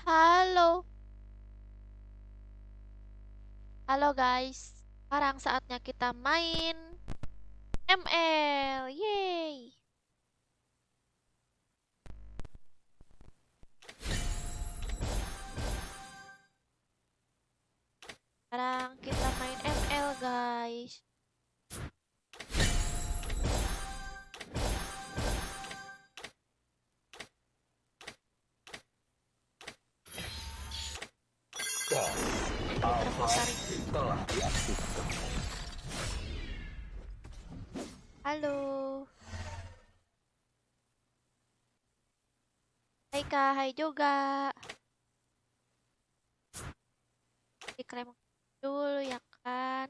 Halo, halo guys. Sekarang saatnya kita main ML. Yeay. Sekarang kita main ML guys. Halo. Hai Kak, hai juga. Diklaim dulu ya kan.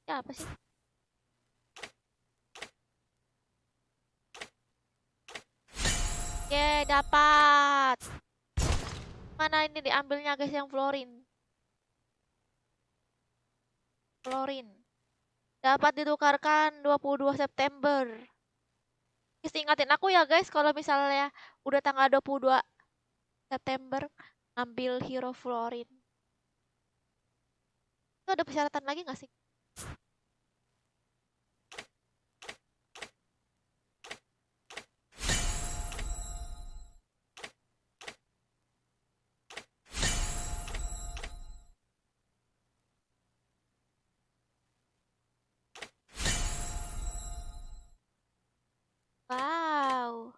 Ya apa sih? Yeay, dapat. Mana ini diambilnya guys yang florin? Florin. Dapat ditukarkan 22 September. Just ingatin aku ya guys kalau misalnya udah tanggal 22 September ambil Hero Florin. Itu ada persyaratan lagi nggak sih? Wow.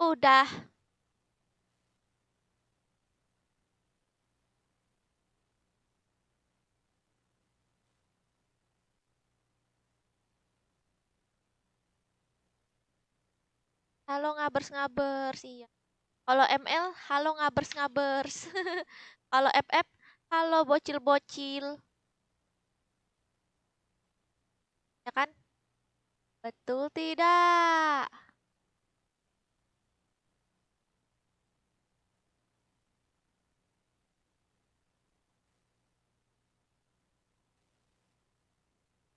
Udah. Halo ngabers-ngabers. Iya. Kalau ML, halo ngabers-ngabers. Kalau FF, halo bocil-bocil. Ya kan? Betul tidak?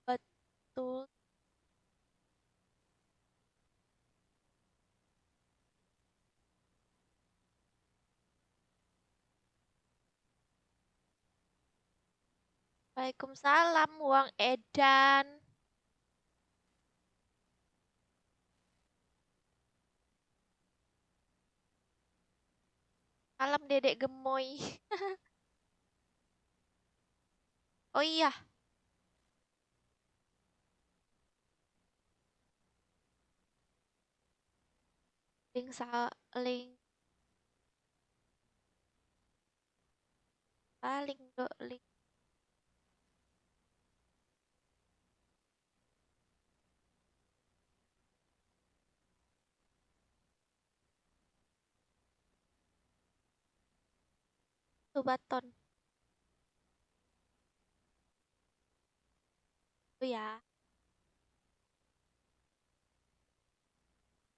Betul. Waalaikumsalam, uang edan. Salam dedek gemoy. Oh iya, link paling do link Subaton. Itu ya.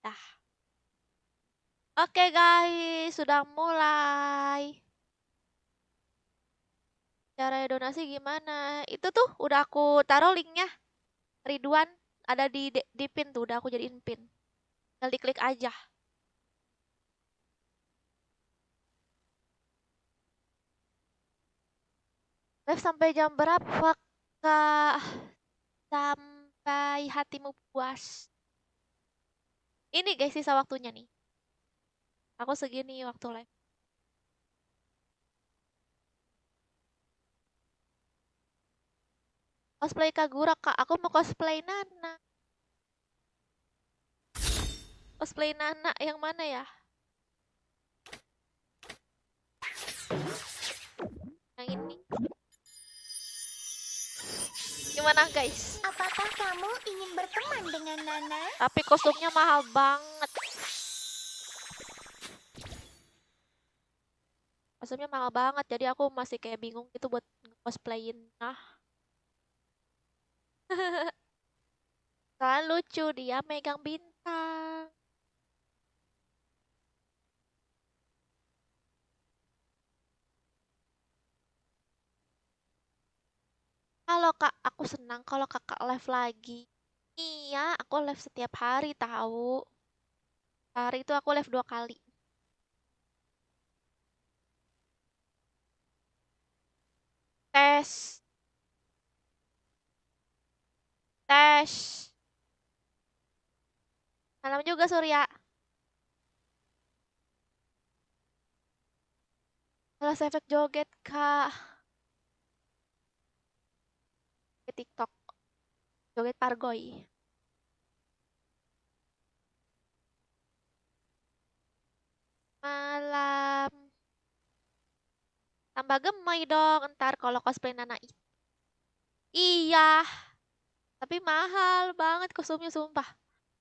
Dah. Oke guys, sudah mulai. Cara donasi gimana? Itu tuh udah aku taruh linknya. Ridwan ada di pin tuh, udah aku jadiin pin. Tinggal diklik aja. Live sampai jam berapa, Kak? Sampai hatimu puas. Ini guys sisa waktunya nih. Aku segini waktu live. Cosplay Kagura, Kak. Aku mau cosplay Nana. Cosplay Nana yang mana ya? Yang ini. Gimana guys? Apakah kamu ingin berteman dengan Nana? Tapi kostumnya mahal banget. Kostumnya mahal banget, jadi aku masih kayak bingung gitu buat cosplayin. Nah, soalnya lucu dia megang bintang. Halo Kak, aku senang kalau Kakak live lagi. Iya, aku live setiap hari tahu. Hari itu aku live 2 kali. Tes. Tes. Malam juga Surya. Alas efek joget kak. Ke TikTok. Joget Pargoy. Malam. Tambah gemoy dong ntar kalau cosplay Nana itu. Iya. Tapi mahal banget kostumnya sumpah.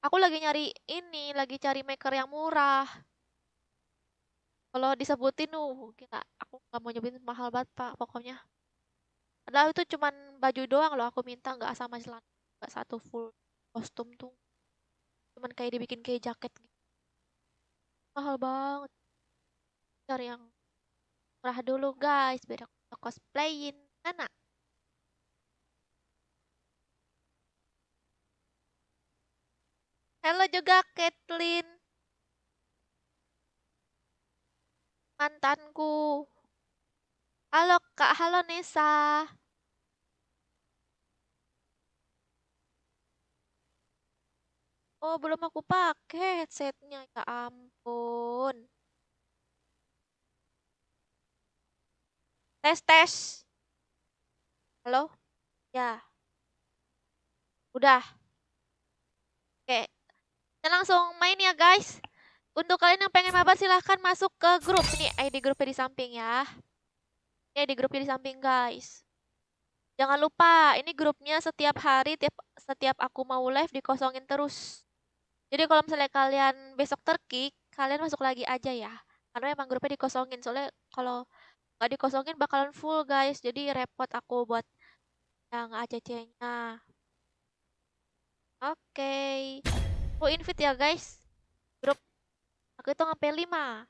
Aku lagi nyari ini, lagi cari maker yang murah. Kalau disebutin gila, aku nggak mau nyebutin mahal banget pak, pokoknya. Padahal itu cuman baju doang loh, aku minta nggak sama celana, nggak satu full kostum tuh. Cuman kayak dibikin kayak jaket gitu. Mahal banget. Cari yang murah dulu guys, biar aku bisa cosplayin Nana. Halo juga Kathleen, mantanku. Halo Kak, halo Nesa. Oh, belum aku pakai headsetnya. Ya ampun. Tes, tes. Halo? Ya, udah. Oke, kita langsung main ya guys. Untuk kalian yang pengen mabar silahkan masuk ke grup. Ini ID grupnya di samping ya. Ini ID grupnya di samping guys. Jangan lupa, ini grupnya setiap hari, setiap aku mau live dikosongin terus. Jadi kalau misalnya kalian besok terkick, kalian masuk lagi aja ya. Karena emang grupnya dikosongin. Soalnya kalau nggak dikosongin bakalan full guys. Jadi repot aku buat yang ACC-nya. Oke. Aku invite ya guys. Grup. Aku hitung sampai 5.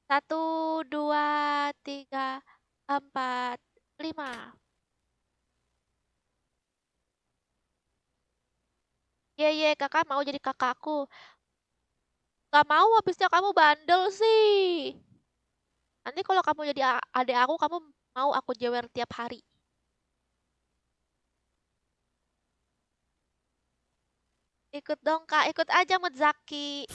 1, 2, 3, 4, 5. Ye ye, kakak mau jadi kakakku. Gak mau, habisnya kamu bandel sih. Nanti kalau kamu jadi adik aku, kamu mau aku jewer tiap hari. Ikut dong kak, ikut aja Mutzaki.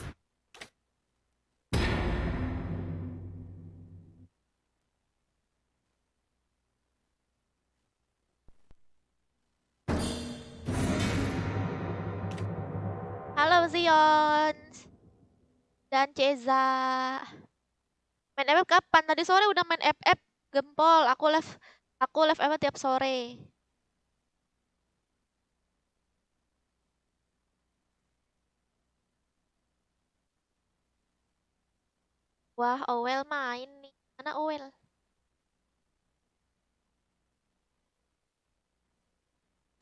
Halo Zion dan Ceza. Main FF kapan? Tadi sore udah main FF. Gempol, aku live FF tiap sore. Wah, Owel main nih. Mana Owel?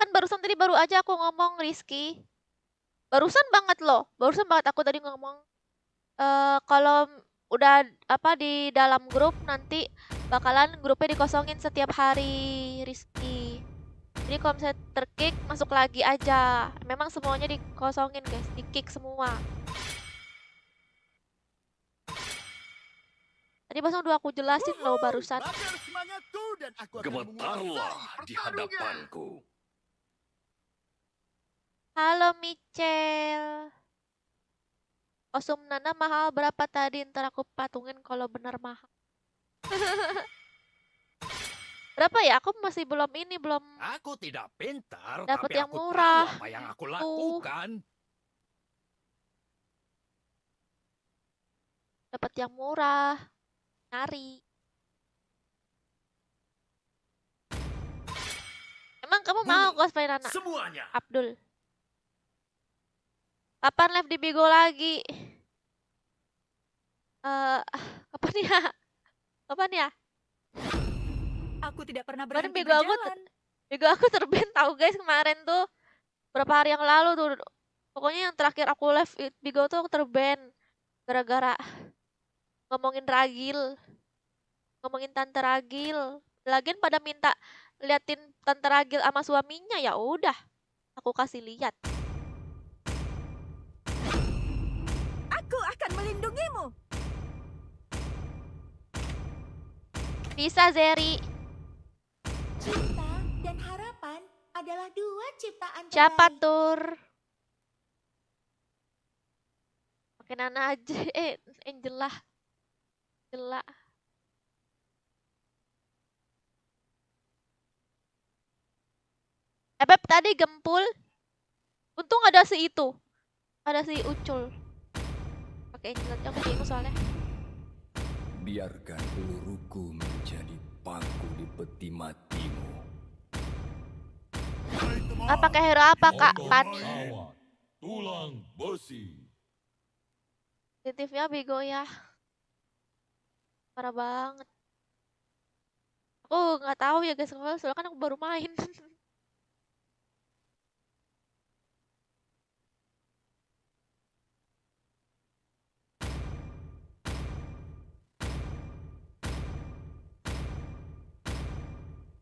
Kan barusan tadi baru aja aku ngomong Rizky. Barusan banget loh. Barusan banget aku tadi ngomong. Kalau udah apa di dalam grup nanti bakalan grupnya dikosongin setiap hari Rizky. Jadi kalau misalnya terkick masuk lagi aja. Memang semuanya dikosongin guys, di-kick semua. Tadi barusan udah aku jelasin loh barusan. Gemetarlah di hadapanku. Halo Michelle. Kostum Nana mahal berapa tadi? Ntar aku patungin kalau bener mahal. Berapa ya? Aku masih belum belum Aku tidak pintar, dapat tapi yang aku murah. tahu apa yang aku lakukan. Dapat yang murah. Nyari. Emang kamu mau cosplay Nana? Semuanya. Abdul. Kapan live di Bigo lagi? Kapan ya? Kapan ya? Aku tidak pernah Kemarin berhenti Bigo aku berjalan. Bigo aku terband tahu guys kemarin tuh. Berapa hari yang lalu tuh. Pokoknya yang terakhir aku live Bigo tuh aku terband. Gara-gara ngomongin Ragil. Ngomongin Tante Ragil. Lagian pada minta liatin Tante Ragil sama suaminya, ya udah. Aku kasih lihat. melindungimu. Bisa, Zeri. Cinta dan harapan adalah dua ciptaan Siapa terbaik. tur? Pakai Nana aja. Angela. Angela. Beb tadi gempul. Untung ada si itu. Ada si Ucul. Pakai Angela aja, aku bingung soalnya. Biarkan peluruku menjadi paku di peti matimu. Pakai hero apa, Kak? Pani. Tulang besi. Sensitifnya bego ya. Parah banget. Aku nggak tahu ya guys, soalnya kan aku baru main.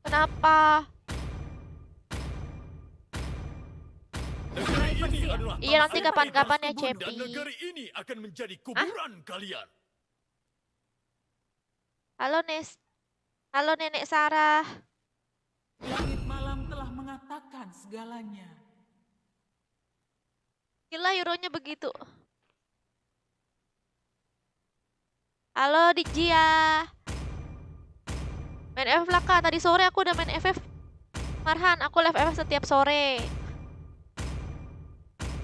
Kenapa? Negeri ini adalah Iya, nanti tanah kapan-kapan ya, bebas kebun, Cepi. Dan negeri ini akan menjadi kuburan kalian. Halo Nes. Halo Nenek Sarah. Langit malam telah mengatakan segalanya. Gila euronya begitu. Halo Dijia. Main FF lah Kak. Tadi sore aku udah main FF. Marhan, aku live FF setiap sore.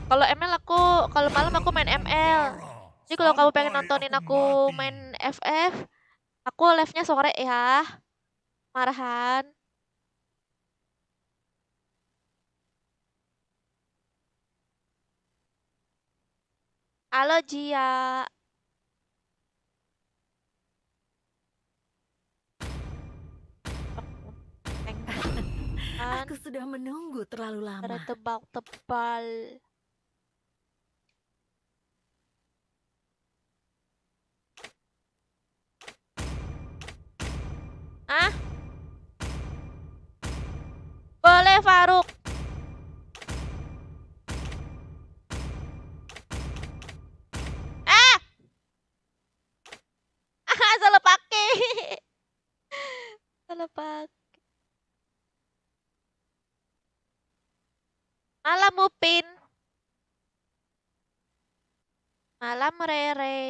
Kalau ML kalau malam aku main ML. Jadi kalau kamu pengen nontonin aku main FF, aku live-nya sore ya. Marhan. Halo Jia. Aku sudah menunggu terlalu lama. Ada tebal-tebal. Ah? Boleh Faruk. Ah! Salah pakai. Salah pakai. Malam Upin. Malam Rere.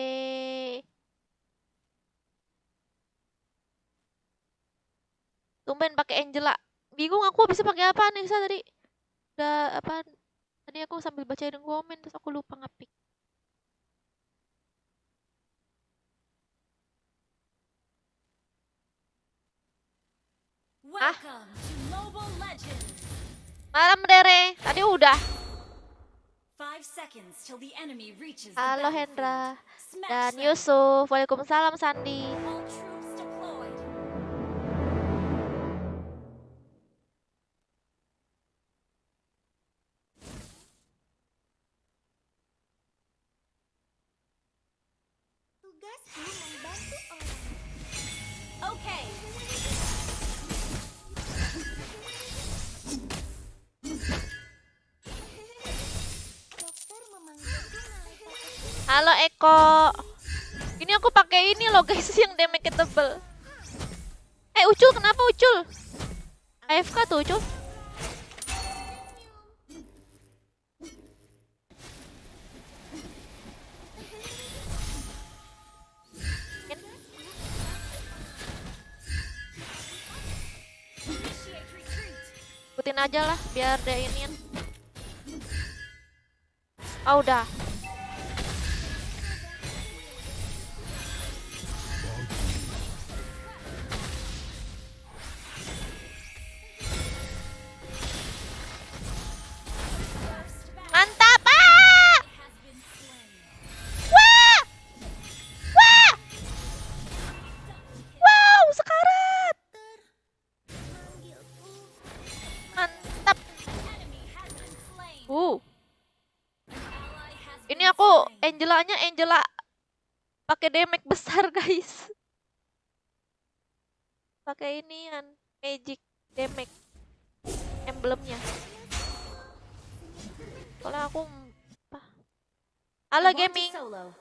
Tumben pakai Angela. Bingung aku bisa pakai apa nih tadi. Udah apa? Tadi aku sambil bacain komen terus aku lupa ngapik. Welcome to Mobile Legends. Malam Rere. Tadi udah. 5 seconds till the enemy reaches the Halo battlefield. Hendra Smash dan them. Yusuf. Waalaikumsalam Sandi. All troops deployed. Tugasku membantu orang. Okay. Dokter memanggilku malaikat. Halo Eko. Ini aku pakai ini loh guys yang damage tebel. Ucul kenapa Ucul? AFK tuh Ucul. Initiate retreat. Ikutin aja lah biar dia iniin. Oh udah. Mantap! Ah! Has been slain. Wah! Wah! Wow, sekarat! Manggilku. Mantap. Enemy has been slain. An ally has Ini been aku slain. Angela pakai damage besar guys. Pakai inian magic damage emblemnya. Soalnya aku apa? Halo I want to gaming. solo.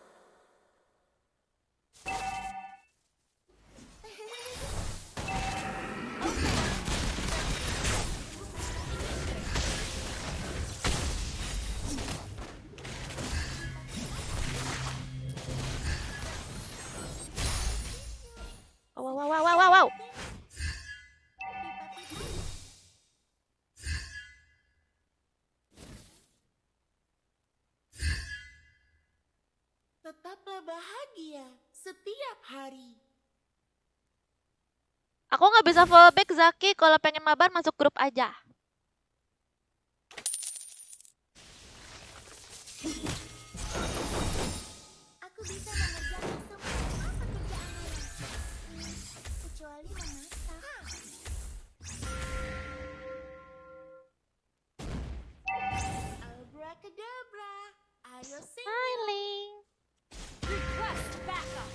hari. Aku nggak bisa fallback Zaki, kalau pengen mabar masuk grup aja. Aku bisa mengerjakan semua pekerjaan malam. Kecuali memasak. Abracadabra. Ayo sing. Smiling. Request backup.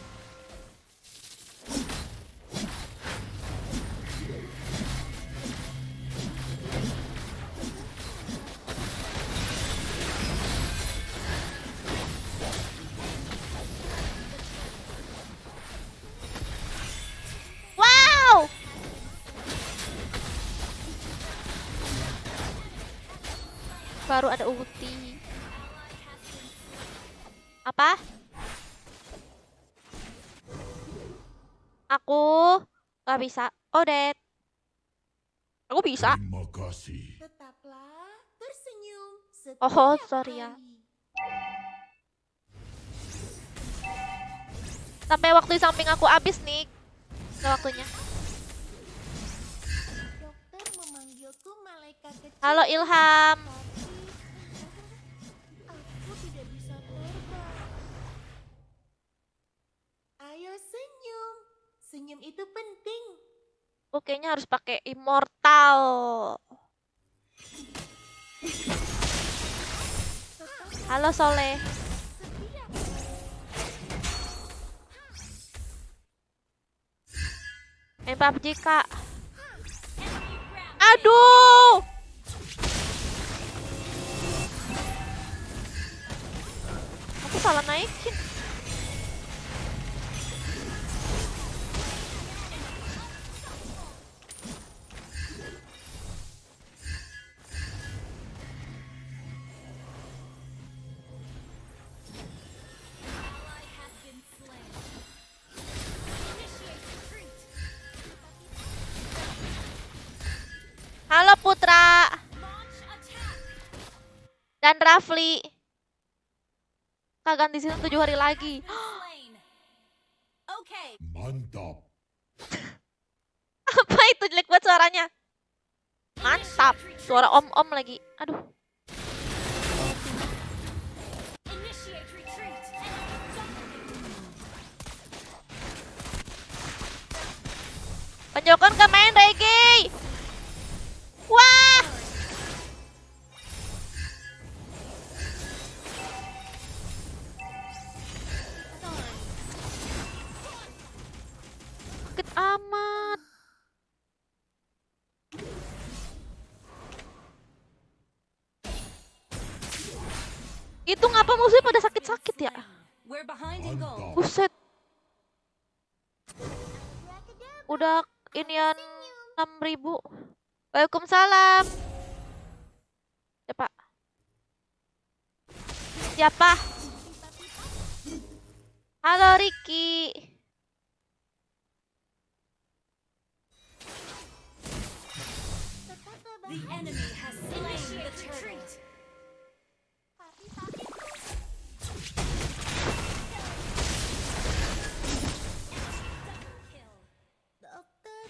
Wow. Baru ada ulti. Apa? Aku nggak bisa. Oh, Dad. Aku bisa. Terima kasih. Tetaplah tersenyum setiap Oh, sorry ya. hari. Sampai waktu di samping aku habis nih. Udah waktunya. Dokter memanggilku malaikat kecil. Halo Ilham. Aku tidak bisa terbang. Ayo senyum. Senyum itu penting. Aku kayaknya harus pakai immortal. Halo Soleh. Setiap Main PUBG Kak. Enemy ground. Aduh. Aku salah naikin. Ally has been slain. Initiate retreat. Halo Putra Launch attack. dan Rafli. Kak ganti season 7 hari lagi. Slain. Okay. Mantap. Apa itu jelek buat suaranya? Mantap. Suara om-om lagi. Aduh. Initiate retreat. Penjokon ke main reggae. Wah. Sakit amat. Itu ngapa musuhnya pada sakit-sakit ya? We're behind in goal. Mantap. Buset. Udah inian 6.000. Waalaikumsalam. Siapa? Siapa? Halo Ricky. The enemy has slain the turret. Kill. dokter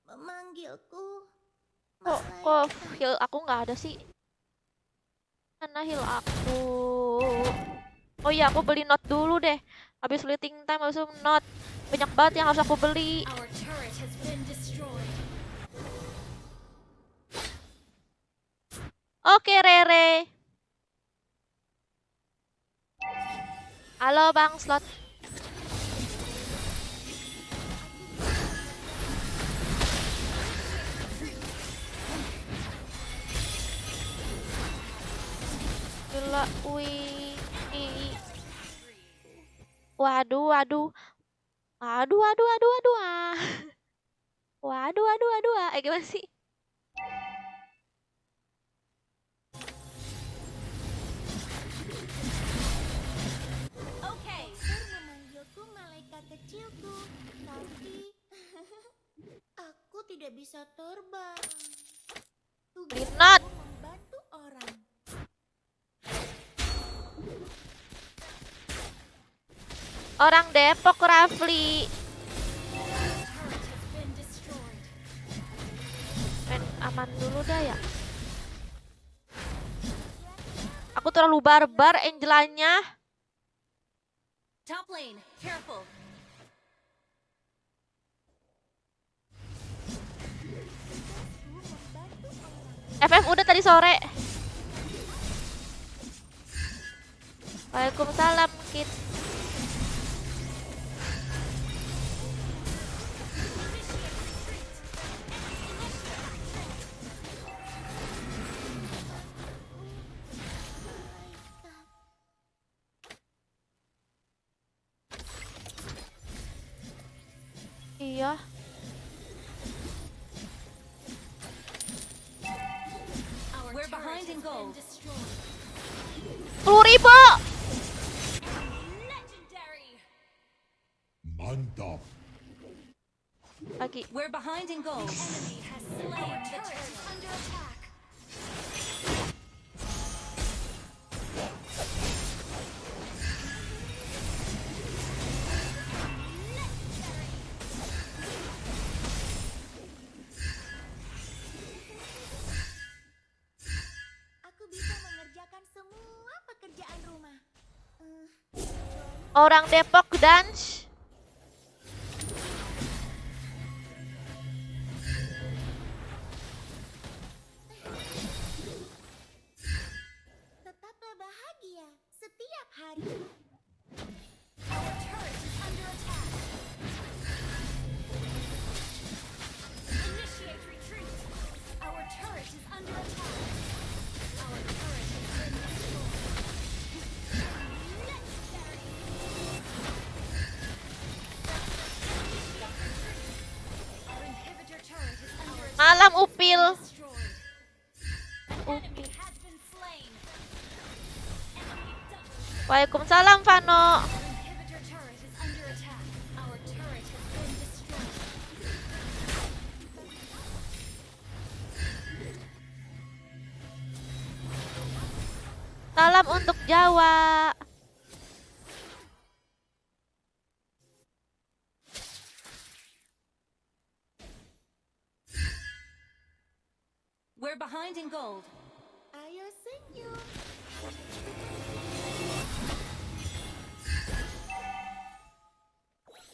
memanggilku. Kok heal aku nggak ada sih? Mana heal aku? Oh iya, aku beli note dulu deh. Habis fleeting time langsung note. Banyak banget yang harus aku beli. Our turret has been destroyed. Oke, Rere. Halo Bang Slot. Gila, wih. Waduh, waduh. Waduh, waduh, waduh, waduh. Ah. Waduh, waduh, waduh. Ah. Gimana sih? Okay. Dokter memanggilku malaikat kecilku, tapi aku tidak bisa terbang. Tugasku Not. membantu orang. Orang Depok, Rafli. Main aman dulu dah ya. Aku terlalu barbar Angelanya. Top lane, careful. FF udah tadi sore. Waalaikumsalam, Kit. Iya. We're behind in gold. 10.000. Legendary. Mantap. Lagi. We're behind in gold. Enemy has slain the turret under attack. Aku bisa mengerjakan semua pekerjaan rumah. Orang Depok dance. Tetaplah bahagia setiap hari. Our turret is under attack. Initiate retreat. Our turret is under attack. Our turret has been destroyed. Legendary. Our inhibitor turret is under attack. Malam Upil. Destroyed. Enemy has been slain. Enemy double. Waalaikumsalam, Vano. Our inhibitor turret is under attack. Our turret has been destroyed. Salam untuk Jawa. We're behind in gold. Ayo senyum.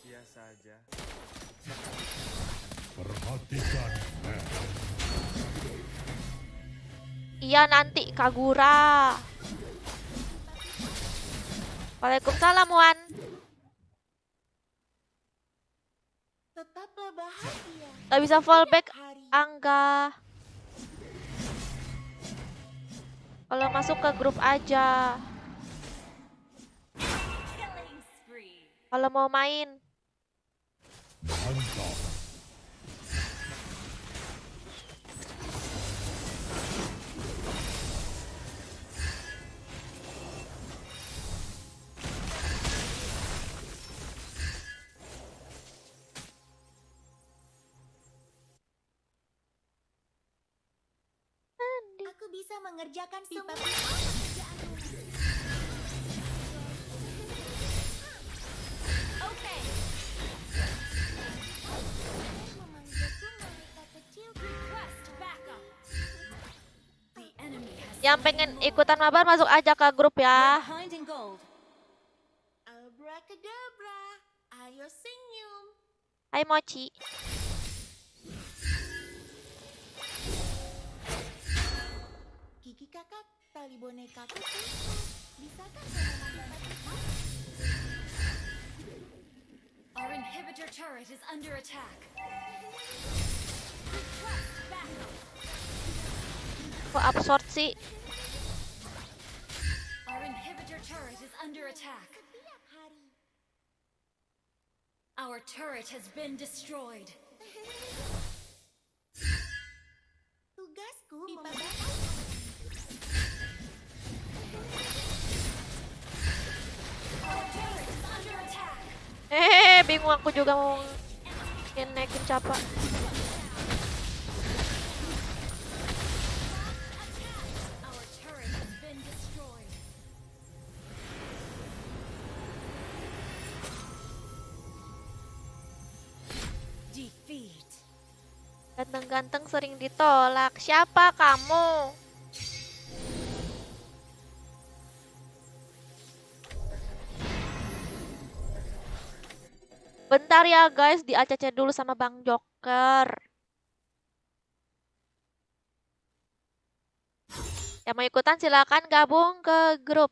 Biasa aja. Perhatikan map. Iya nanti Kagura. Waalaikumsalam, Wan. Tetaplah bahagia. Gak bisa fallback, Hari. Angga. Kalau masuk ke grup aja. Killing spree. Kalau mau main. Mantap. Aku bisa mengerjakan semua pekerjaan rumah. Okay. Memanggilku malaikat kecilku. Request backup. The enemy has Yang pengen ikutan mabar masuk aja ke grup We're ya. behind in gold. Abracadabra. Ayo senyum. Hai Mochi. Gigi kakak, tali bonekaku putus. Bisakah kamu membantuku? Our inhibitor turret is under attack. Request backup. Kok absurd sih? Our inhibitor turret is under attack. Setiap hari. Our turret has been destroyed. Tugasku membantu. Our turret is under attack. Bingung aku juga mau naikin capa. Our turret has been destroyed. Ganteng-ganteng sering ditolak. Siapa kamu? Bentar ya guys, di ACC dulu sama Bang Joker. Yang mau ikutan silakan gabung ke grup.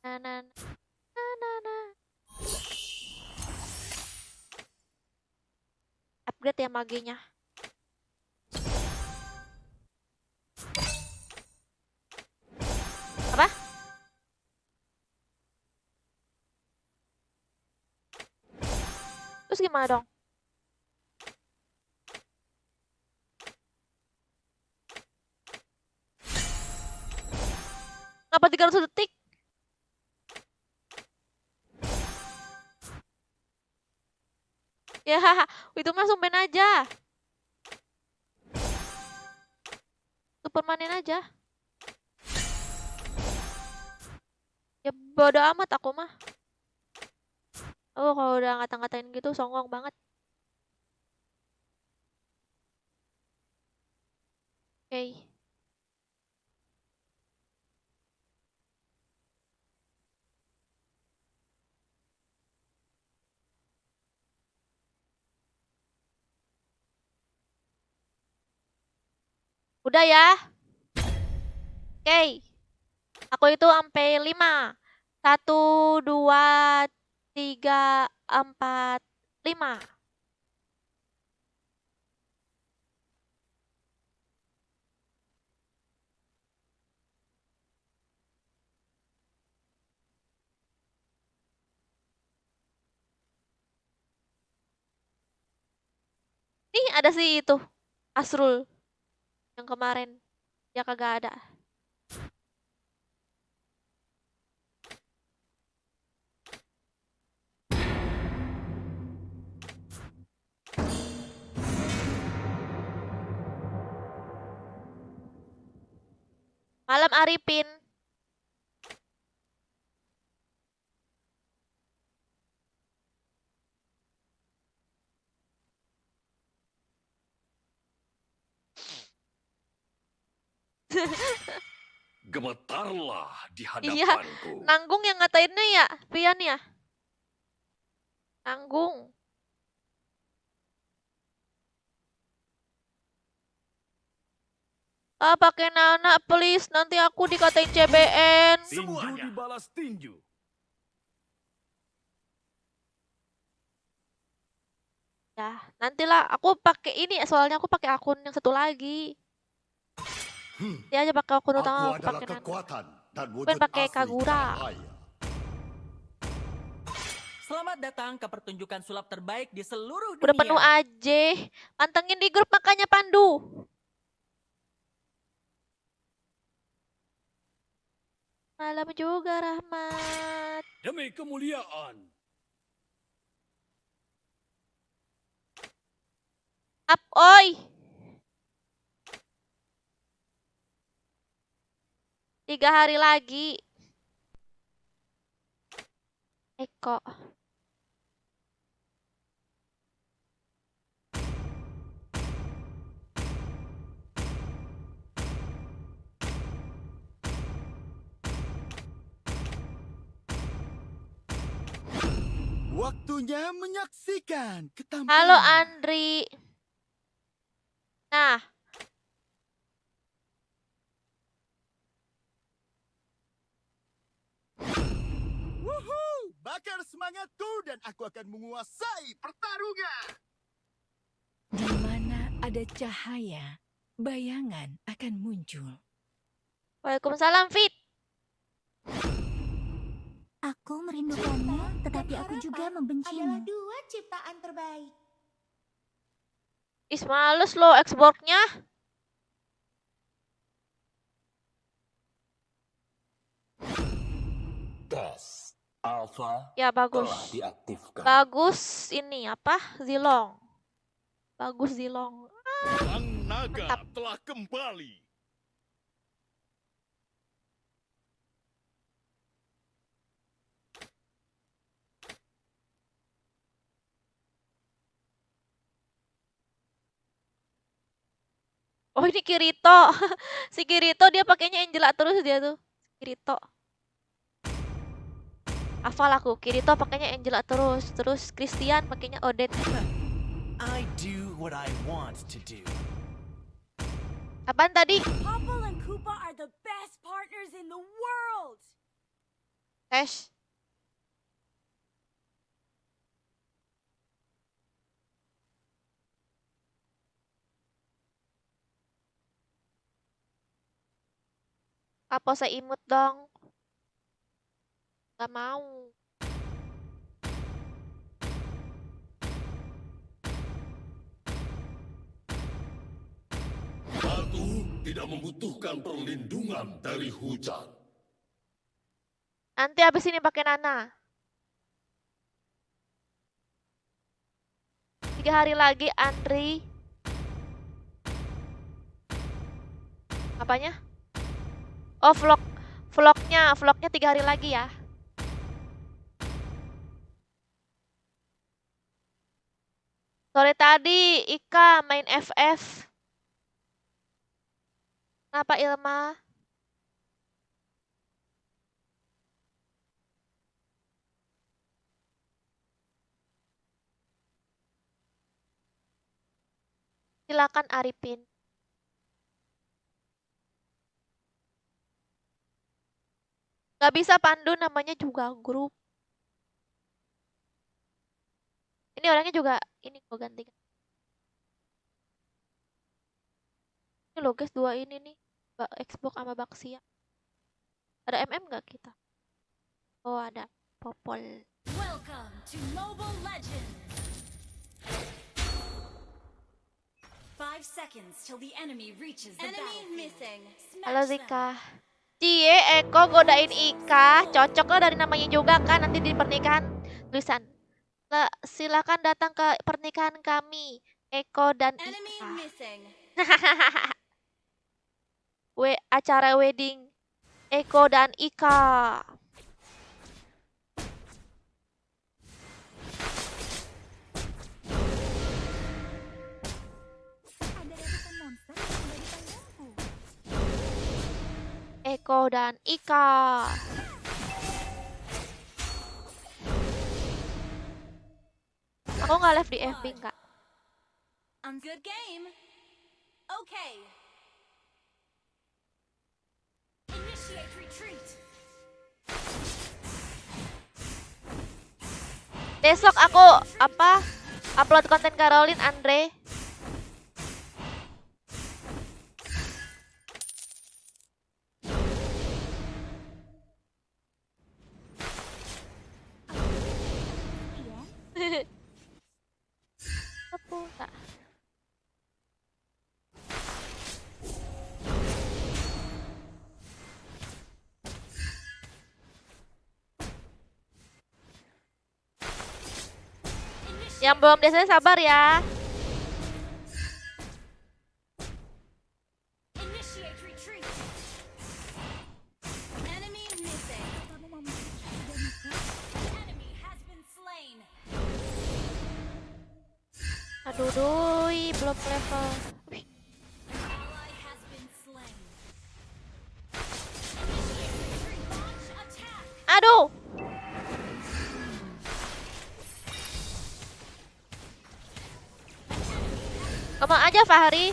Nah, nah, nah, nah, nah. Upgrade ya maginya. Apa? Terus gimana dong? Ngapa 300 detik? Ya, itu langsung ban aja. Supermanin aja. Ya bodo amat aku mah. Oh, kalau udah ngata-ngatain gitu songong banget. Oke. Udah ya. Oke. Aku itu sampai 5. 1, 2, 3, 4, 5. Nih ada sih itu. Asrul. Yang kemarin. Dia kagak ada. Malam Arifin. Gemetarlah di Iya, hadapanku. Nanggung yang ngatainnya ya, Pian ya. Nanggung. Ah, pakai Nana please, nanti aku dikatain CBN. Tinju dibalas tinju. Ya, nantilah aku pakai ini soalnya aku pakai akun yang satu lagi. Dia aja pakai akun utama, Aku aku adalah pakai Nana. kekuatan dan Pengen wujud pakai asli Kagura. cahaya. Selamat datang ke pertunjukan sulap terbaik di seluruh Udah dunia. penuh aja. Pantengin di grup makanya Pandu. Malam juga Rahmat. Demi kemuliaan. Up, oi. Tiga hari lagi. Eko. Waktunya menyaksikan ketampanan. Halo Andri. Nah. Wuhuu, bakar semangatku dan aku akan menguasai pertarungan. Di mana ada cahaya, bayangan akan muncul. Waalaikumsalam Fit. Aku merindukanmu, tetapi aku juga adalah membencimu. dua ciptaan terbaik. Is males lo exportnya. Tes Alpha Ya bagus. telah diaktifkan. Bagus ini apa? Zilong. Bagus Zilong. Sang naga Mantap. telah kembali. Oh ini Kirito. Si Kirito dia pakainya Angela terus dia tuh. Kirito. Hafal aku, Kirito pakainya Angela terus. Terus Christian pakainya Odette. I do what I want to do. Apaan tadi? Popple and Koopa are the best partners in the world. Ash. Apa saya imut dong? Gak mau. Batu tidak membutuhkan perlindungan dari hujan. Nanti habis ini pakai Nana. 3 hari lagi Andri. Apanya? Oh vlognya 3 hari lagi ya. Sore tadi Ika main FF. Kenapa Ilma? Silakan Arifin. Gak bisa Pandu namanya juga grup. Ini orangnya juga ini gue ganti. Ini loh guys, 2 ini nih. Xbox sama Baxia. Ada MM gak kita? Oh ada. Popol. Welcome to Mobile Legends. 5 seconds till the enemy reaches the battlefield. Missing. Halo Zika. Cie, Eko godain Ika. Cocok lah dari namanya juga kan. Nanti di pernikahan tulisan. Silakan datang ke pernikahan kami. Eko dan Ika. Acara wedding Eko dan Ika. Ada ratusan monster yang ada di panggungku. Eko dan Ika. Aku nggak live di FB nggak? Good game. Okay. Initiate retreat. Besok aku upload konten Caroline Andre. Iya. Apa enggak? Yang belum biasanya sabar ya. Initiate retreat. Enemy missing. Kamu mau sudah nikah? Enemy has been slain. Aduh, doi, belum level. Wih, Ally has been slain. Initiate retreat. Launch attack. aduh. Ngomong aja Fahri.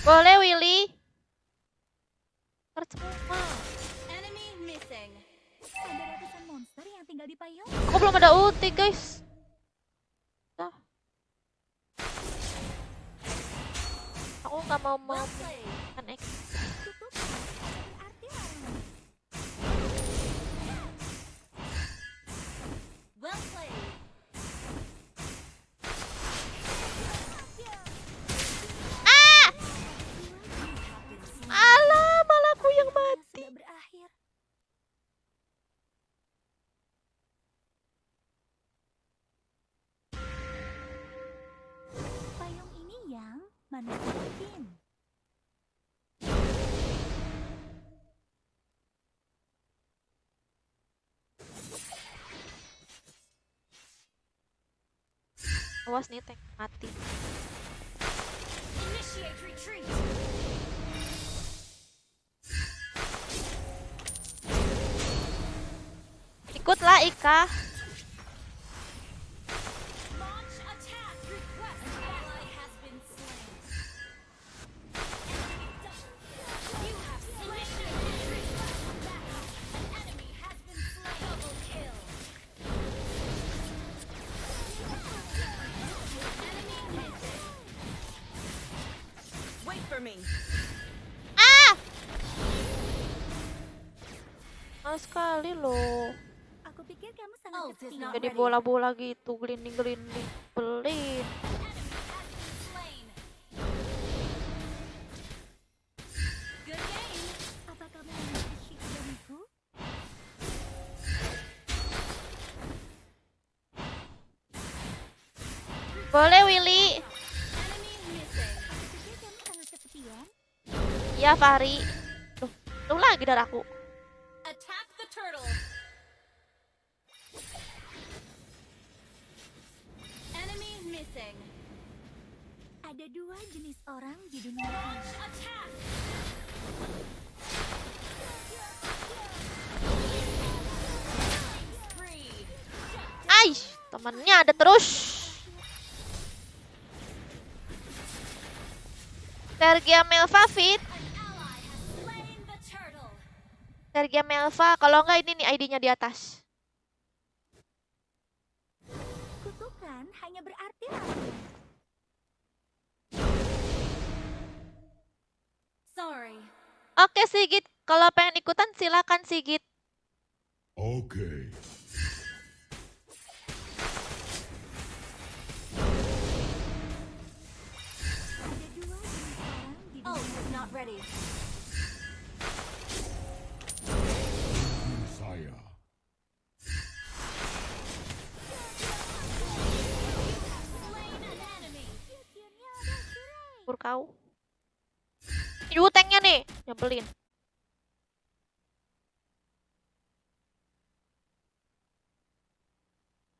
Boleh Willy. Percuma. Enemy missing. Ada ratusan monster yang tinggal di payung. Aku belum ada ulti guys. Dah. Aku nggak mau Well played. kan X. Tutup. Berarti larang. Well played. Ah! You have been slain. Alah, malah aku yang mati. Sudah berakhir. Payung ini yang mana mungkin? Awas nih tank mati. Initiate retreat. Ikutlah Ika. Launch attack. Request ally has been slain. You have slain an enemy. An enemy has been slain. Double kill. Enemy missing. Wait for me. Ah! Males sekali loh. Aku pikir kamu sangat Ult is kesepian. not Jadi ready. bola-bola gitu, gelinding-gelinding. Pelit. Enemy has been slain. Good game. Apa kamu memiliki dariku? Boleh Willy. Enemy missing. Aku pikir kamu sangat kesepian. Iya Fahri. Lu lagi dari aku. Attack the turtle. Enemy missing. Ada dua jenis orang di dunia ini. Launch attack. Spree. Aish, temennya ada terus. Sergia Melva fit. An ally has slain the turtle. Sergia Melva, kalau enggak ini nih ID-nya di atas. Kutukan hanya berarti lawan. Sorry. Oke Sigit, kalau pengen ikutan silakan Sigit. Oke. Ada dua jenis orang di Ult dunia is not ready. Saya. Slain an enemy. Pur kau. Ini tanknya nih, nyebelin.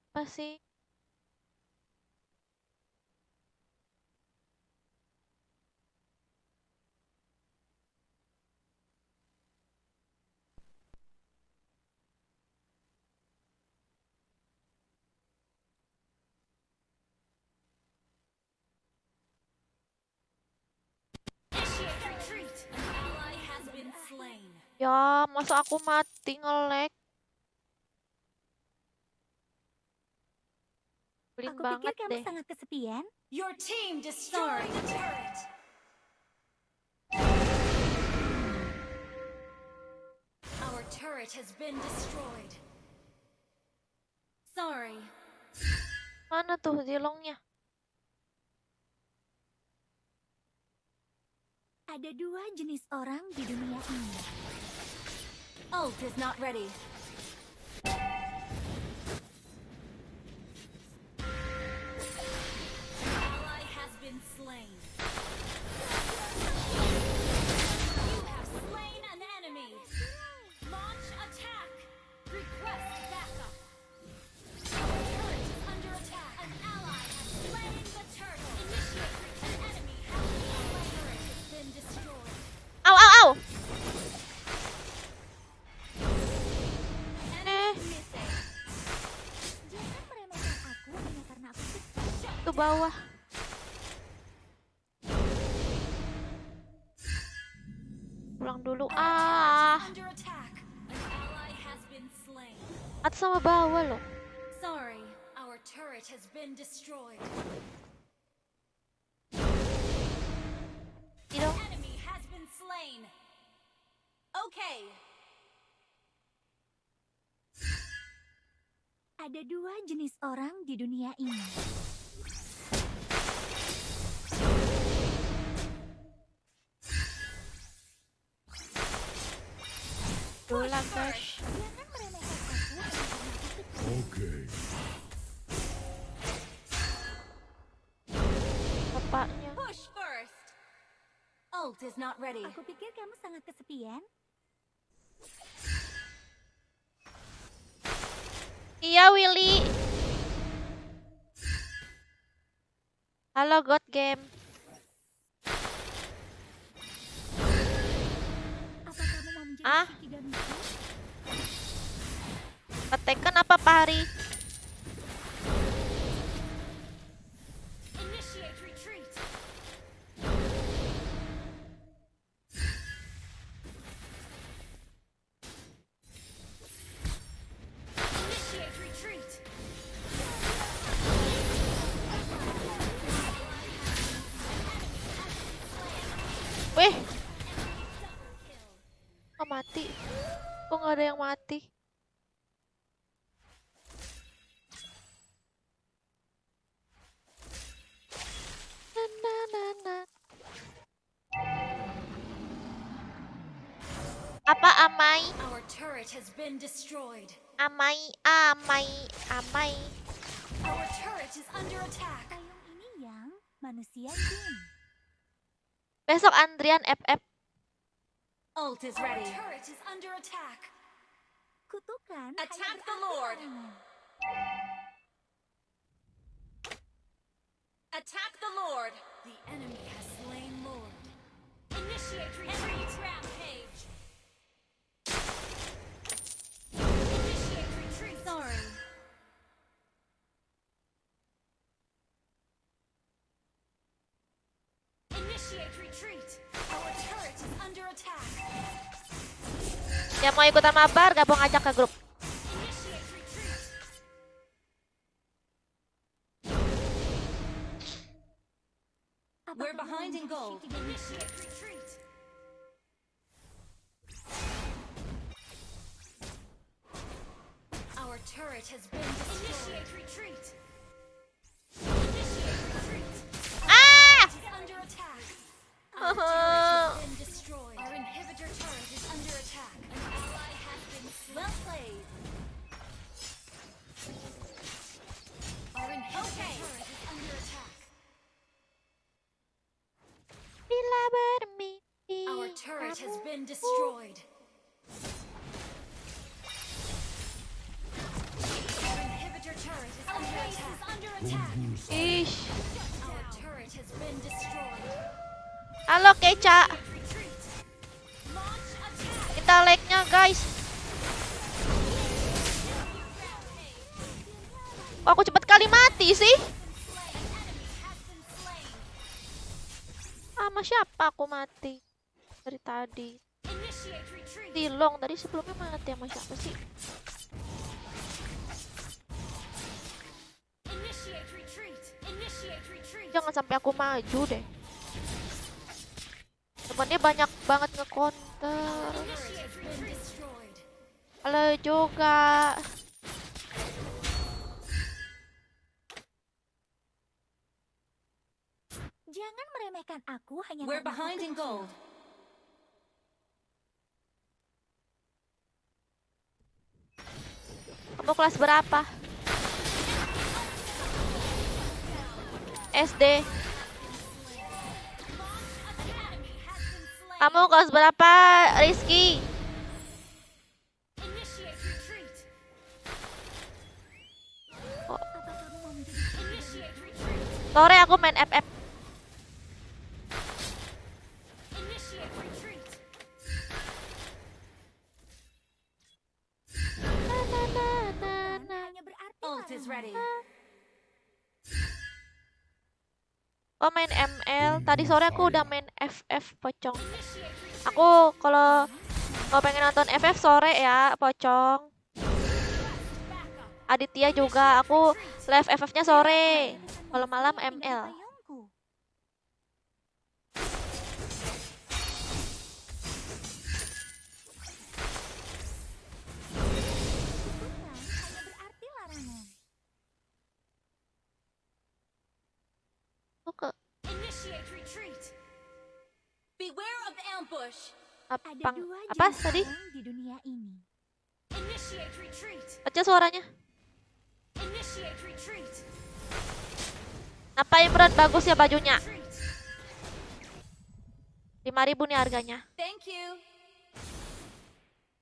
Apa sih? Initiate retreat. An ally has been slain. Ya, masa aku mati nge-lag? Nyebelin Aku banget pikir kamu deh. sangat kesepian. Your team destroyed the turret. Our turret has been destroyed. Sorry. Mana tuh zilongnya? Ada dua jenis orang di dunia ini. Ult is not ready. Ally has been slain. You have slain an enemy. Launch attack. Request backup. Our turret is under attack. An ally has slain the turtle. Initiate retreat. An enemy has been destroyed. Au, au, au! Enemy missing. Jangan meremehkan aku hanya karena aku kecil. Ke bawah. Pulang dulu. Ah, Under attack. An ally has been slain. atas sama bawah loh. Sorry, our turret has been destroyed. Tidak. Enemy has been slain. Okay. Ada dua jenis orang di dunia ini. Pulang guys. Jangan meremehkan aku hanya karena aku kecil. Oke. Bapaknya. Push first. Ult is not ready. Aku pikir kamu sangat kesepian. Iya Willy. Halo God Game. Apa kamu mau menjadi Ah. Shikigamiku? Ketekan apa Pak Hari? Initiate retreat. Initiate retreat. Wih, kok mati? Kok nggak ada yang mati? Na, na, na, na. Apa amai? Our turret has been destroyed. Amai, amai, amai. Our turret is under attack. Payung ini yang manusia jin. Besok Andrian FF. Ult is ready. Our turret is under attack. Kutukan Attack hanya the berarti Lord. larangan. Attack the Lord. The enemy has slain Lord. Initiate retreat. Rampage. Initiate retreat. Sorry. Initiate retreat. Our turret is under attack. Yang mau ikutan mabar, gabung aja ke grup. Initiate retreat. Apa We're kamu behind in menjadi gold. Shikigamiku? Initiate retreat. Our turret has been destroyed. Initiate retreat. Initiate retreat. Ah! Is under attack. Our turret has been destroyed. Our inhibitor turret is under attack. An ally has been slain. Well played. Our inhibitor turret is under attack. Bila bermimpi. Our turret has been destroyed. Our inhibitor turret is under attack. Under attack. Ish. Our turret has been destroyed. Halo Keca. Retreat. Launch attack. Kita lag-nya guys. Kok aku cepet kali mati sih? Sama siapa aku mati? Dari tadi. Initiate retreat. Dilong tadi sebelumnya mati sama siapa sih? Initiate retreat. Initiate retreat. Jangan sampai aku maju deh. Temennya banyak banget nge-counter. Initiate been destroyed. Halo juga. Jangan meremehkan aku hanya We're karena behind aku in kecil. gold. Kamu kelas berapa? SD. Kamu kelas berapa, Rizky? Initiate retreat. Oh, Apa kamu mau menjadi Initiate retreat. sore aku main FF. Initiate retreat. Na, na, na, na, na. hanya berarti Ult is ready. Oh main ML. Tadi sore aku udah main FF pocong. Aku kalau pengen nonton FF sore ya pocong. Aditya juga. Aku live FF-nya sore. Kalau malam ML. payungku. Kutukan hanya berarti larangan. Aku ke Initiate retreat. Beware of ambush. Ada Apang. dua Apa jenis tadi? orang di dunia ini. Initiate retreat. Kecil suaranya. Initiate retreat. Apa Imran bagus ya bajunya? Retreat. 5.000 nih harganya. Thank you.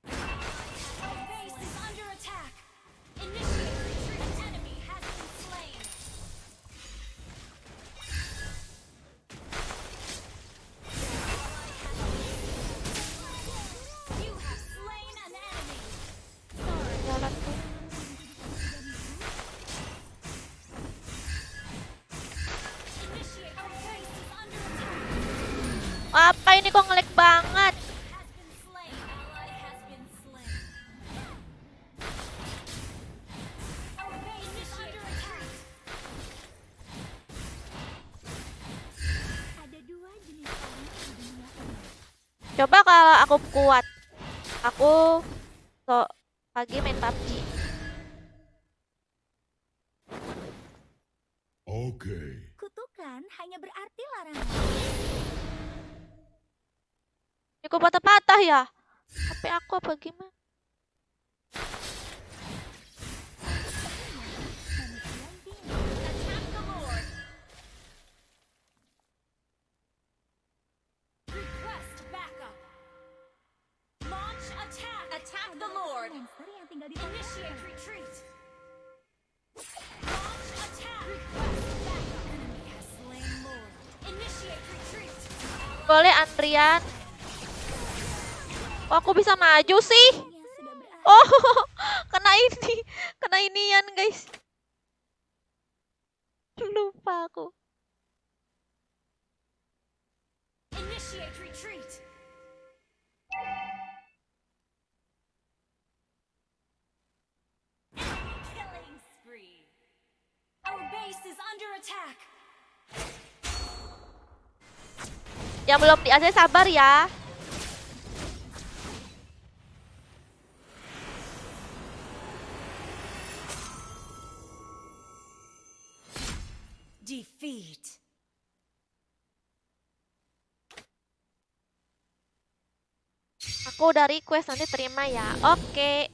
Our base is under attack. Initiate retreat. Enemy has been slain. Kakak ini kok ngelag banget. Has been slain. Ally has been slain. Our base is under attack. Ada dua jenis orang di dunia ini. Coba kalau aku kuat. Aku pagi main PUBG. Oke. Kutukan hanya berarti larangan. Ini kok patah-patah ya? HP aku apa gimana? Attack the Lord. Request backup. Launch attack. Attack the Lord. Monster yang tinggal di tanah. Initiate retreat. Launch attack. Request backup. Enemy has slain Lord. Initiate retreat. Boleh Andrian. Oh, aku bisa maju sih. Yang sudah berakhir. Oh, kena inian guys. Lupa aku. Initiate retreat. Enemy killing spree. Our base is under attack. Yang belum di AC sabar ya. Defeat. Aku udah request, nanti terima ya. Oke.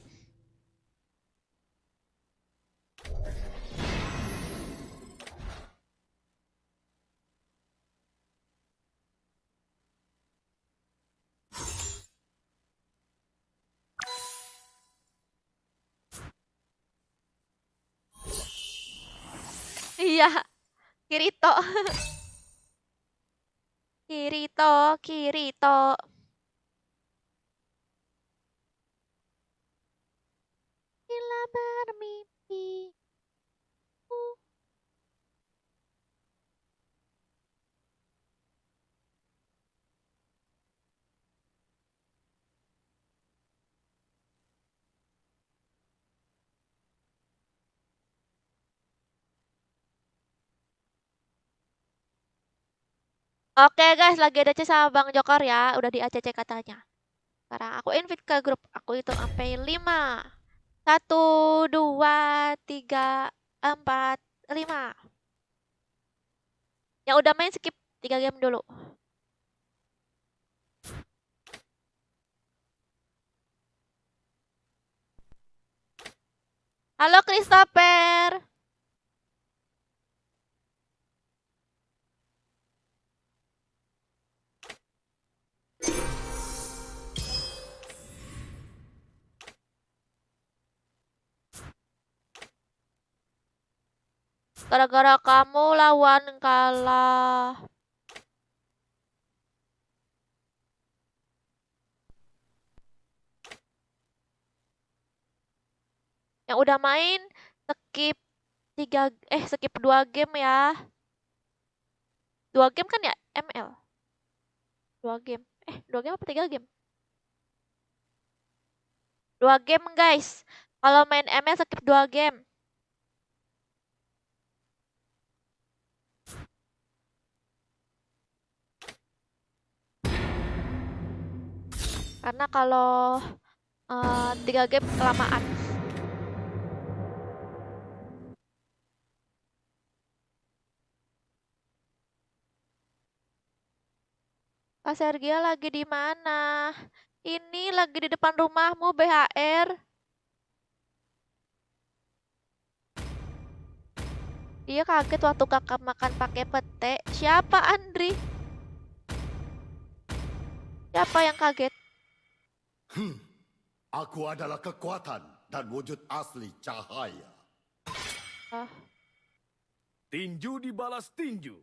Iya, Kirito. Kirito. Bila bermimpi. Oke guys, lagi ada chat sama Bang Jokor ya. Udah di ACC katanya. Sekarang aku invite ke grup. Aku itu sampai 5. 1, 2, 3, 4, 5. Yang udah main skip 3 game dulu. Halo Christopher. Gara-gara kamu lawan kalah. Yang udah main skip 2 game ya. 2 game kan ya ML. 2 game. 2 game apa 3 game? 2 game guys. Kalau main ML skip 2 game. Karena kalau 3 game kelamaan. Kak Sergia lagi di mana? Ini lagi di depan rumahmu BHR. Dia kaget waktu kakak makan pakai pete. Siapa Andri? Siapa yang kaget? Aku adalah kekuatan dan wujud asli cahaya. Tinju dibalas tinju.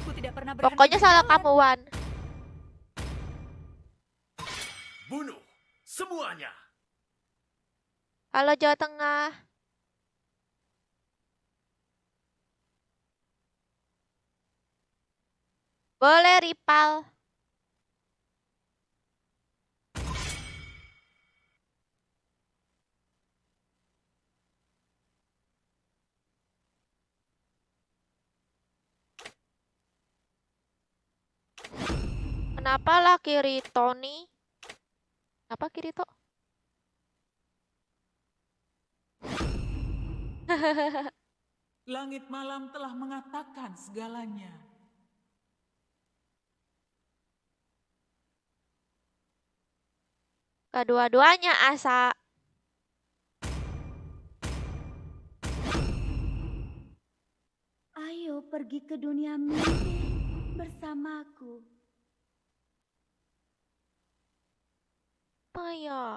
Aku tidak pernah berhenti. Pokoknya salah kamu, Wan. Bunuh semuanya. Halo Jawa Tengah. Boleh Ripal. Kenapa lah Kirito nih? Apa Kirito? Langit malam telah mengatakan segalanya. Kedua-duanya asa. Ayo pergi ke dunia mimpi bersamaku. Apa ya?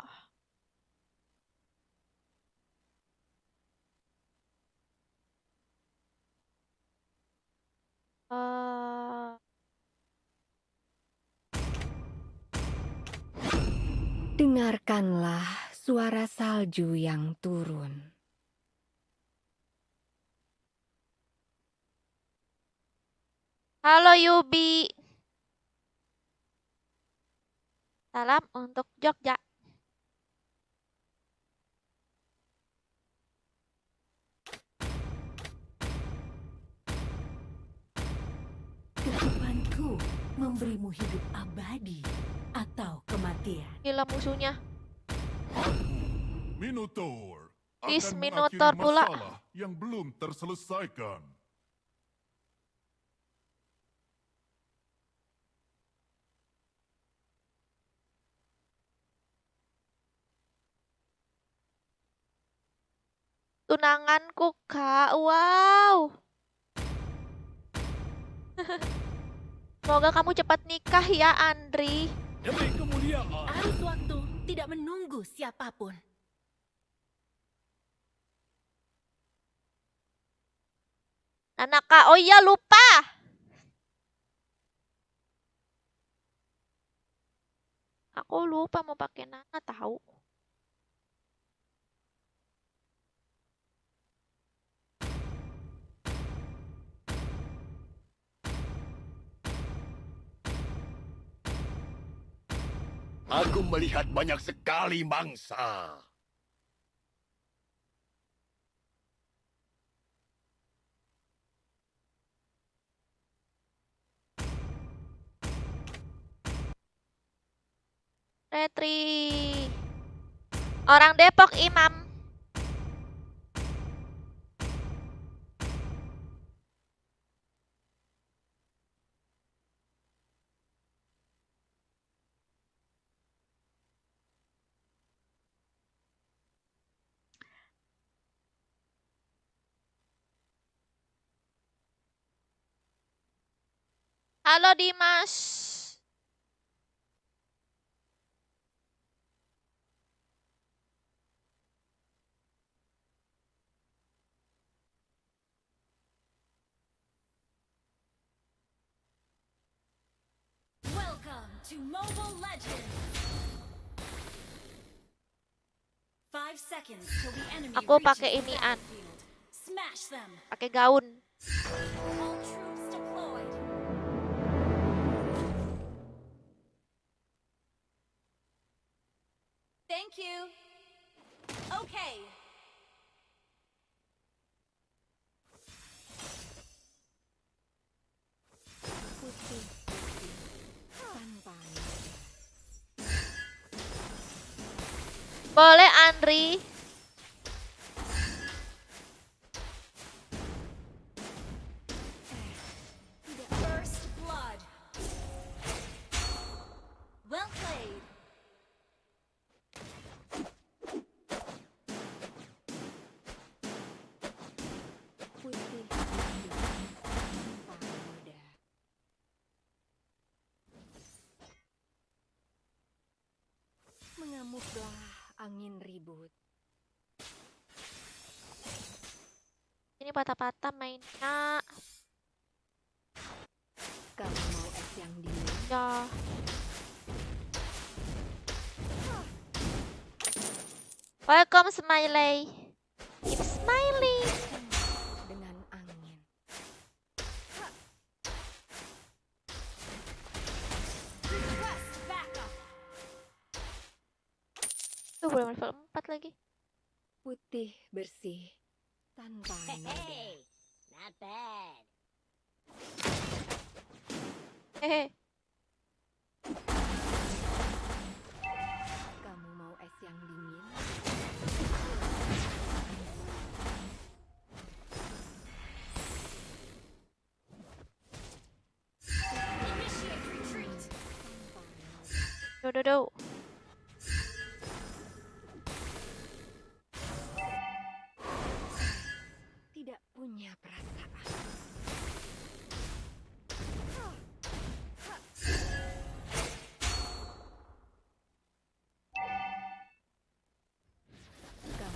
Dengarkanlah suara salju yang turun. Halo Yubi. Salam untuk Jogja. Kehidupanku memberimu hidup abadi atau kematian. Gila musuhnya. Minotaur Is akan Minotaur mengakhiri pula. masalah yang belum terselesaikan. Tunanganku, Kak. Wow. Semoga kamu cepat nikah ya, Andri. Demi kemuliaan. Arus waktu tidak menunggu siapapun. Nanaka, oh iya lupa. Aku lupa mau pakai Nana tahu. Aku melihat banyak sekali mangsa. Retri. Orang Depok, Imam. Halo Dimas. Welcome to Mobile Legends. 5 seconds till the enemy Aku reaches pakai the inian. battlefield. Smash them. Pakai gaun. All troops deployed. Thank you. Okay. Putih tanpa Boleh Andri. First blood. Well played. putih tanpa noda. Mengamuklah angin ribut. Ini patah-patah mainnya. Kamu mau es yang dingin? Ya. Welcome Smiley. Keep smiling. Dengan angin. Request backup. Tuh belum level 4 lagi. Putih bersih tanpa noda. Not bad. Hehe. Kamu mau es yang dingin? Initiate retreat. Do do do. Tidak punya perasaan.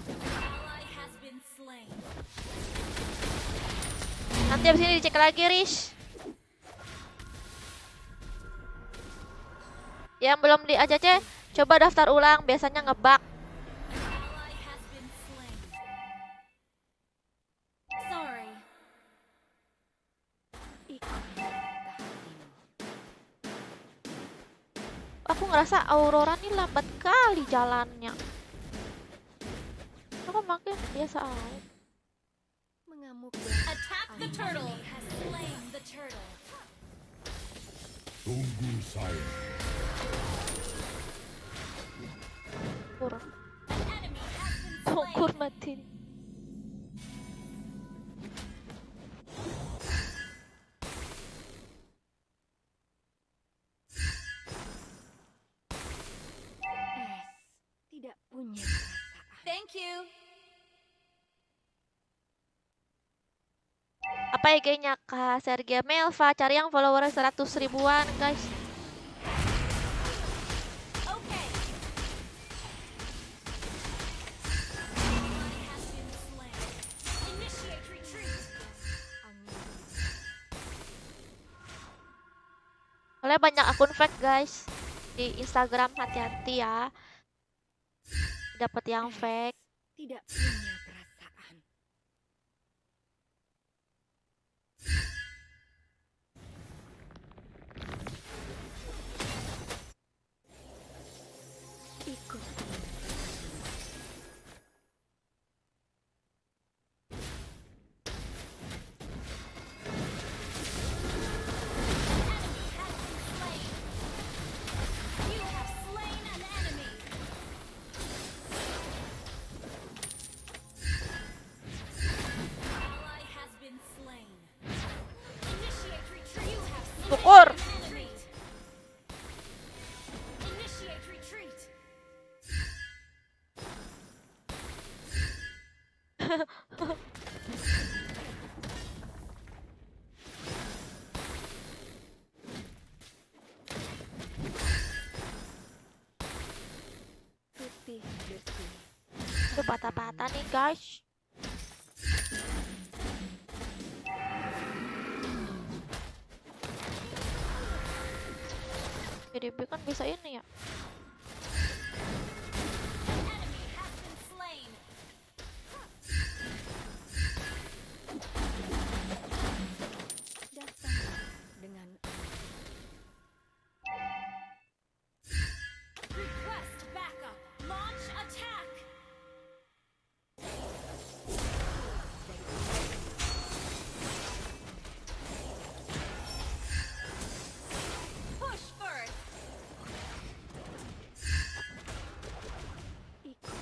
Ally has been slain. Nanti abis ini dicek lagi, Rish. Yang belum di ACC, coba daftar ulang, biasanya ngebug. Ally has been slain. Sorry. Ikut hatimu. Aku ngerasa Aurora nih lambat kali jalannya. Aku makin biasa aja. Mengamuk Attack the turtle. Has slain the turtle. Tunggu saya. Kur, An enemy has been kur slain. mati. es. Tidak punya perasaan. Thank you. Apa IG-nya Kak Sergia Melva? Cari yang follower 100 ribuan, guys. Okay. Ally has been slain. Initiate retreat. Angin. Soalnya banyak akun fake, guys. Di Instagram hati-hati ya. Dapat yang fake. Tidak punya perasaan. Ikut You have slain an enemy. Ally has been slain. Initiate retreat. You have slain Syukur. an enemy. Initiate retreat. putih bersih. Itu patah-patah nih, guys. PDB kan bisa ini ya. Enemy has been slain. Datang dengan angin. Request backup. Launch attack. Push first. Ikut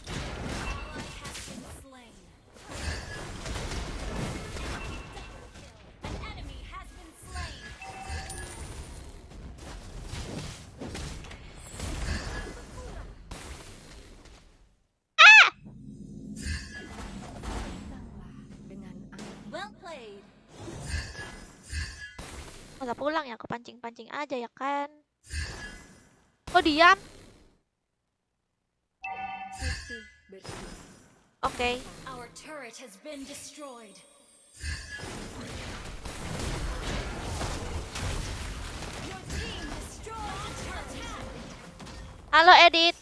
Ally has been slain. An enemy has been slain. datanglah dengan angin. Well played. Masa pulang ya, kepancing-pancing aja ya kan. Oh diam. Putih bersih. Oke. Our turret has been destroyed. Your team destroyed a turret. Halo Edit.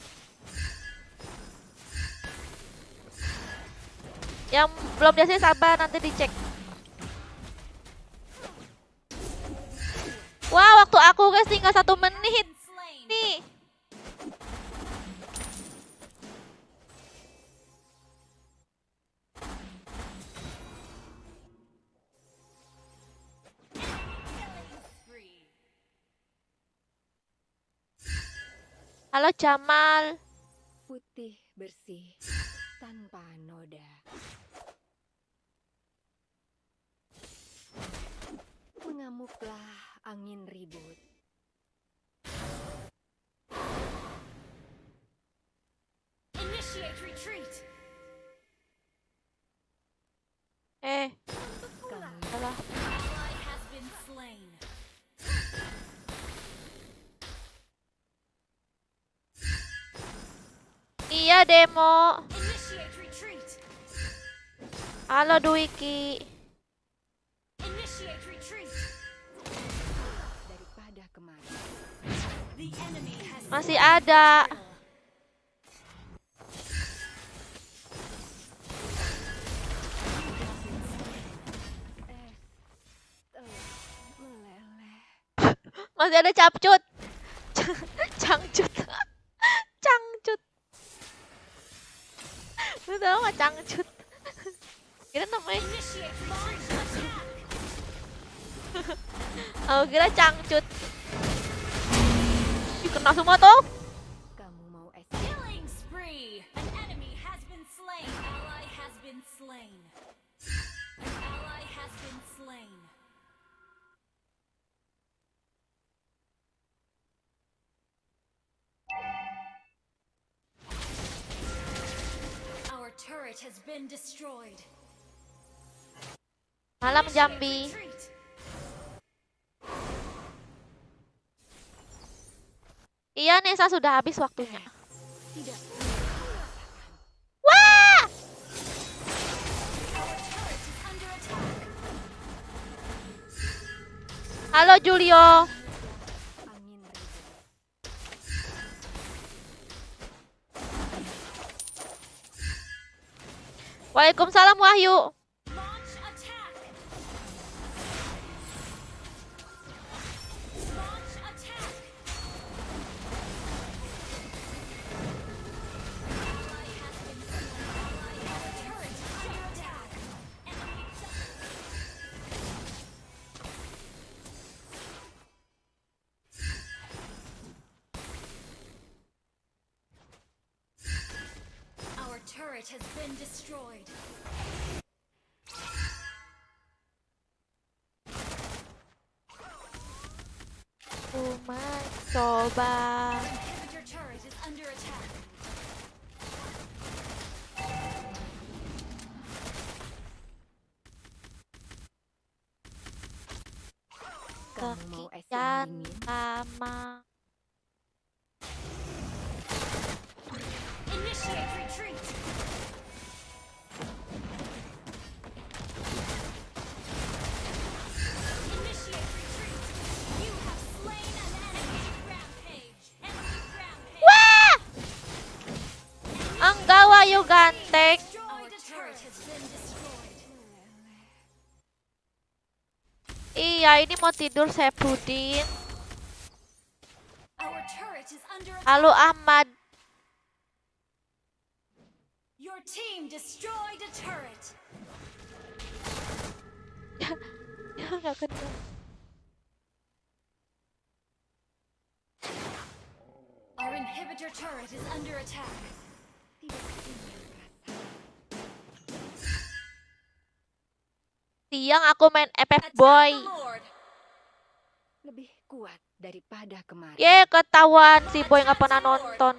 Yang belum biasanya sabar, nanti dicek. Wah, waktu aku guys tinggal 1 menit. Slain. Nih. Spree. Halo Jamal. Putih bersih tanpa noda. Mengamuklah angin ribut. Initiate retreat. Kamu Salah. Ally has been slain. Iya demo. Initiate retreat. Halo Dwiki. Initiate retreat. daripada kemarin. The enemy has Masih ada. Meleleh. Masih ada capcut. Cangcut. Cangcut. Lu tau gak cangcut? Kira namanya. initiate launch attack. Aku kira cangcut. Ih, kena semua tuh. Kamu mau Killing spree. An enemy has been slain. Ally has been slain. An ally has been slain. Our turret has been destroyed. Malam Initiate Jambi. retreat. Iya Nesa sudah habis waktunya. tidak Wah! Our turret is under attack. Halo Julio. angin ribut. Waalaikumsalam Wahyu. Launch attack. Launch attack. Ally has been slain. Our turret is under attack. Enemy Our turret has been destroyed. Coba. Inhibitor turret is under attack. Kamu mau es Sekian yang dingin? lama. Initiate retreat. Initiate retreat. You have slain an enemy. Rampage. Enemy rampage. Wah! Enggak Wahyu ganteng. Our turret has been destroyed. Iya ini mau tidur Sepudin. Our turret is under attack. Halo Ahmad. Your team destroyed a turret. Nggak kena. Our inhibitor turret is under attack. Siang aku main FF Attack Boy. the Lord. Lebih kuat daripada kemarin. Ye ketahuan si Boy nggak pernah nonton.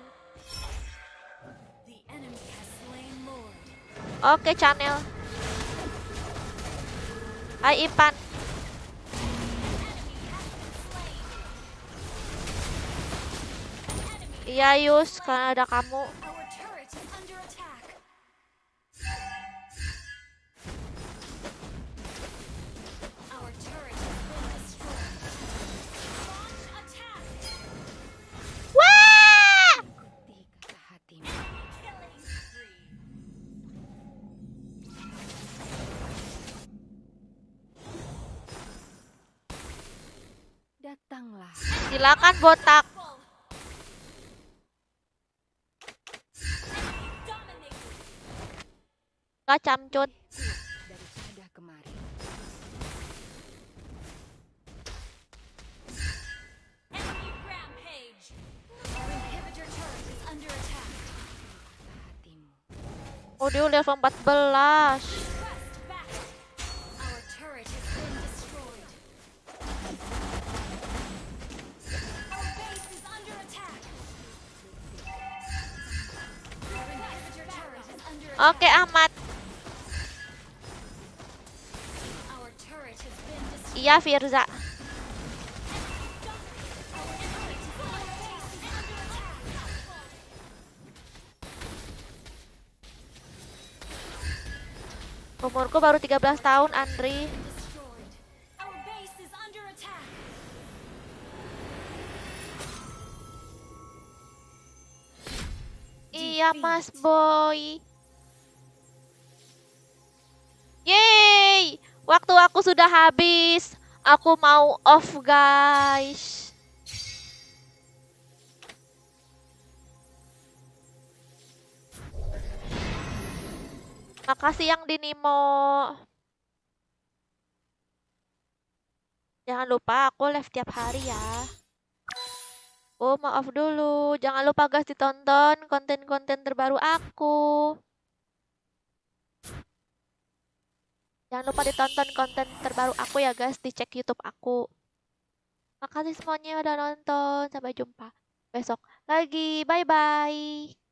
The enemy has slain Lord. Oke channel. Hai Ipan. Iya Yus, karena ada kamu. Our turret is under attack. Datanglah. Silakan botak. Gak camcut. Daripada kemarin. Enemy rampage. Our inhibitor turret is under attack. Hatimu. Oh, dia level 14. Request backup. Our turret has been destroyed. Our base is under attack. Our inhibitor turret is under attack. Oke, amat. Our turret has been destroyed. Iya, Firza. Our inhibitor is under attack. Umurku baru 13 tahun, Andri. Destroyed. Our base is under attack. Iya, Mas Boy. Yeay, waktu aku sudah habis. Aku mau off, guys. Makasih yang di Nimo. Jangan lupa aku live tiap hari ya. Oh, maaf dulu. Jangan lupa guys ditonton konten-konten terbaru aku. Jangan lupa ditonton konten terbaru aku ya guys, dicek YouTube aku. Makasih semuanya udah nonton. Sampai jumpa besok lagi. Bye-bye.